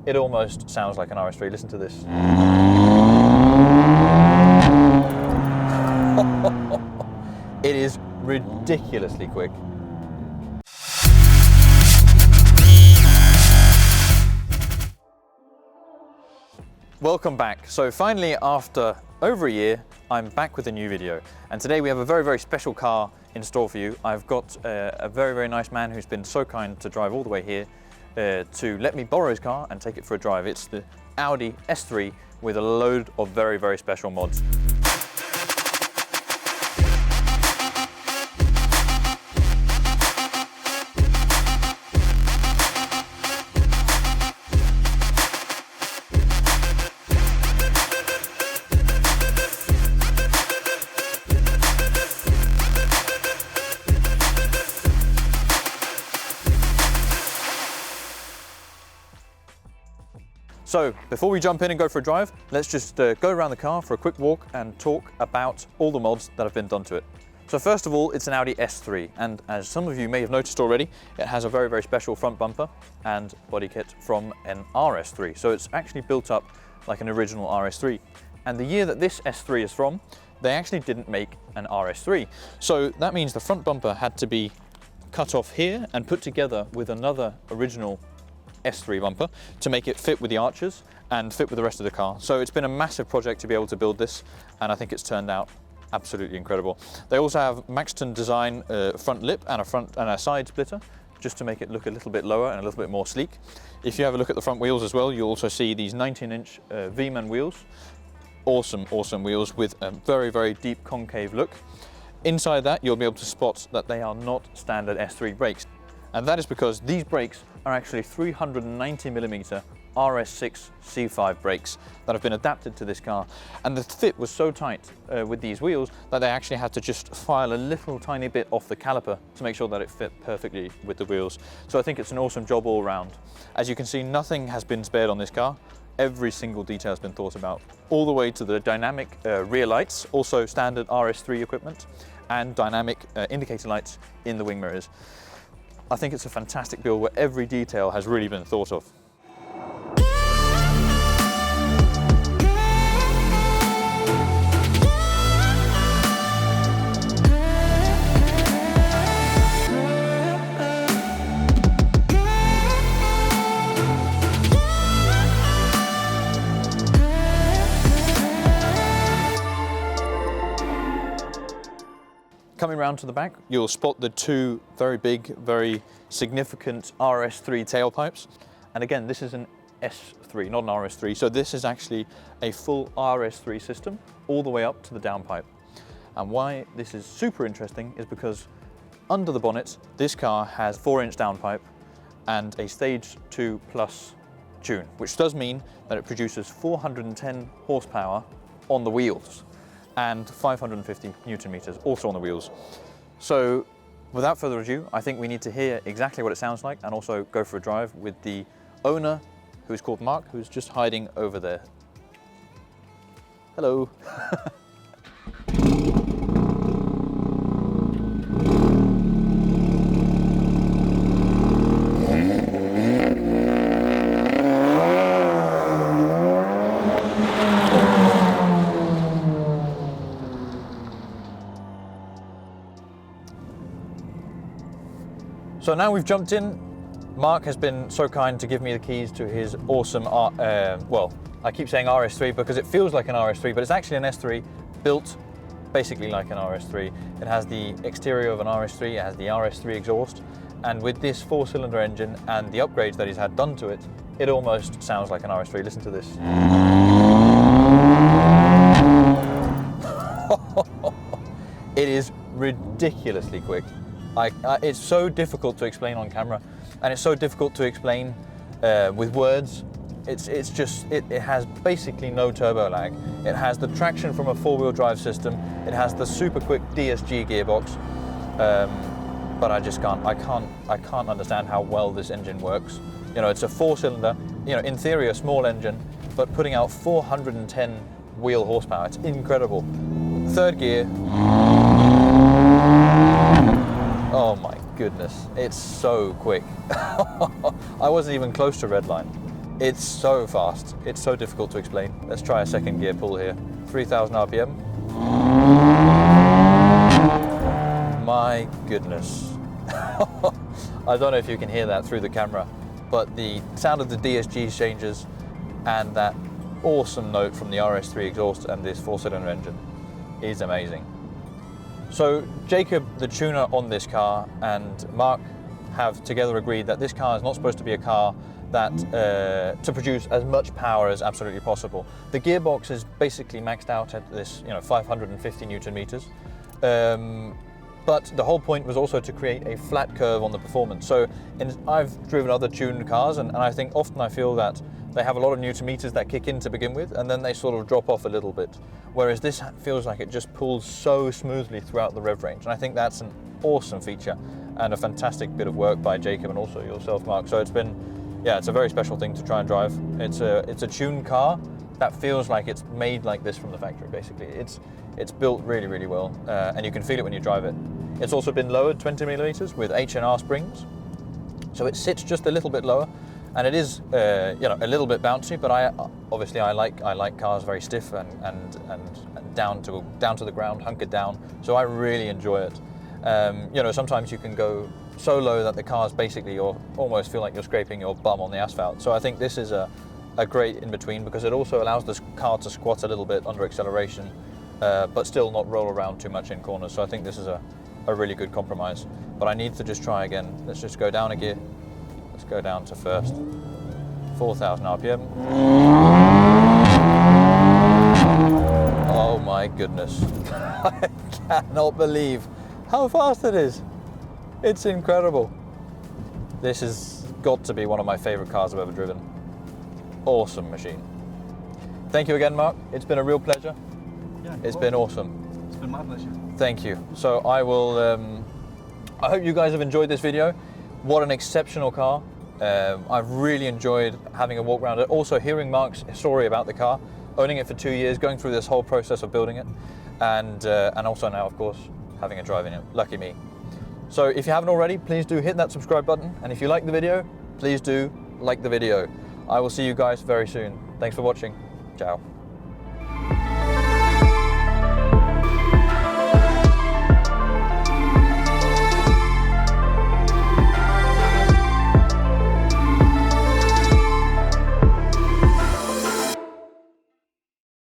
it almost sounds like an RS3. Listen to this. It is ridiculously quick. Welcome back. So finally, after over a year, I'm back with a new video. And today we have a very, very special car in store for you. I've got a very, very nice man who's been so kind to drive all the way here to let me borrow his car and take it for a drive. It's the Audi S3 with a load of very, very special mods. So before we jump in and go for a drive, let's just go around the car for a quick walk and talk about all the mods that have been done to it. So first of all, it's an Audi S3, and as some of you may have noticed already, it has a very, very special front bumper and body kit from an RS3. So it's actually built up like an original RS3. And the year that this S3 is from, they actually didn't make an RS3. So that means the front bumper had to be cut off here and put together with another original S3 bumper to make it fit with the arches and fit with the rest of the car. So it's been a massive project to be able to build this, and I think it's turned out absolutely incredible. They also have Maxton design front lip and a side splitter just to make it look a little bit lower and a little bit more sleek. If you have a look at the front wheels as well, you'll also see these 19-inch V-man wheels. Awesome, awesome wheels with a very, very deep concave look. Inside that, you'll be able to spot that they are not standard S3 brakes. And that is because these brakes are actually 390mm RS6 C5 brakes that have been adapted to this car. And the fit was so tight with these wheels that they actually had to just file a little tiny bit off the caliper to make sure that it fit perfectly with the wheels. So I think it's an awesome job all round. As you can see, nothing has been spared on this car. Every single detail has been thought about, all the way to the dynamic rear lights, also standard RS3 equipment, and dynamic indicator lights in the wing mirrors. I think it's a fantastic build where every detail has really been thought of. Coming round to the back, you'll spot the two very big, very significant RS3 tailpipes. And again, this is an S3, not an RS3. So this is actually a full RS3 system all the way up to the downpipe. And why this is super interesting is because under the bonnet, this car has 4-inch downpipe and a stage 2 plus tune, which does mean that it produces 410 horsepower on the wheels and 550 Newton meters also on the wheels. So without further ado, I think we need to hear exactly what it sounds like and also go for a drive with the owner, who's called Mark, who's just hiding over there. Hello. So now we've jumped in. Mark has been so kind to give me the keys to his awesome, well, I keep saying RS3 because it feels like an RS3, but it's actually an S3 built basically like an RS3. It has the exterior of an RS3, it has the RS3 exhaust, and with this 4-cylinder engine and the upgrades that he's had done to it, it almost sounds like an RS3. Listen to this. It is ridiculously quick. It's so difficult to explain on camera, and it's so difficult to explain with words. It has basically no turbo lag. It has the traction from a 4-wheel drive system. It has the super quick DSG gearbox, but I can't understand how well this engine works. You know, it's a 4-cylinder, you know, in theory a small engine, but putting out 410 wheel horsepower. It's incredible. Third gear. Oh my goodness, it's so quick. I wasn't even close to redline. It's so fast. It's so difficult to explain. Let's try a second gear pull here. 3,000 RPM. My goodness. I don't know if you can hear that through the camera, but the sound of the DSG changes and that awesome note from the RS3 exhaust and this 4-cylinder engine is amazing. So Jacob, the tuner on this car, and Mark have together agreed that this car is not supposed to be a car that to produce as much power as absolutely possible. The gearbox is basically maxed out at this 550 Newton meters. But the whole point was also to create a flat curve on the performance. So I've driven other tuned cars, and I think often I feel that they have a lot of Newton meters that kick in to begin with, and then they sort of drop off a little bit. Whereas this feels like it just pulls so smoothly throughout the rev range. And I think that's an awesome feature and a fantastic bit of work by Jacob and also yourself, Mark. So it's been, yeah, it's a very special thing to try and drive. It's a tuned car that feels like it's made like this from the factory, basically. It's built really, really well, and you can feel it when you drive it. It's also been lowered 20 millimeters with H&R springs, so it sits just a little bit lower, and it is a little bit bouncy. But I like cars very stiff and down to the ground, hunkered down. So I really enjoy it. Sometimes you can go so low that the car's basically you almost feel like you're scraping your bum on the asphalt. So I think this is a great in between, because it also allows this car to squat a little bit under acceleration, but still not roll around too much in corners. So I think this is a really good compromise. But I need to just try again. Let's just go down a gear. Let's go down to first. 4,000 RPM. Oh my goodness. I cannot believe how fast it is. It's incredible. This has got to be one of my favorite cars I've ever driven. Awesome machine. Thank you again, Mark. It's been a real pleasure. Yeah, it's been awesome. It's been my pleasure. Thank you. So I will, I hope you guys have enjoyed this video. What an exceptional car. I've really enjoyed having a walk around it. Also hearing Mark's story about the car, owning it for 2 years, going through this whole process of building it, and also now, of course, having a drive in it. Lucky me. So if you haven't already, please do hit that subscribe button. And if you like the video, please do like the video. I will see you guys very soon. Thanks for watching. Ciao.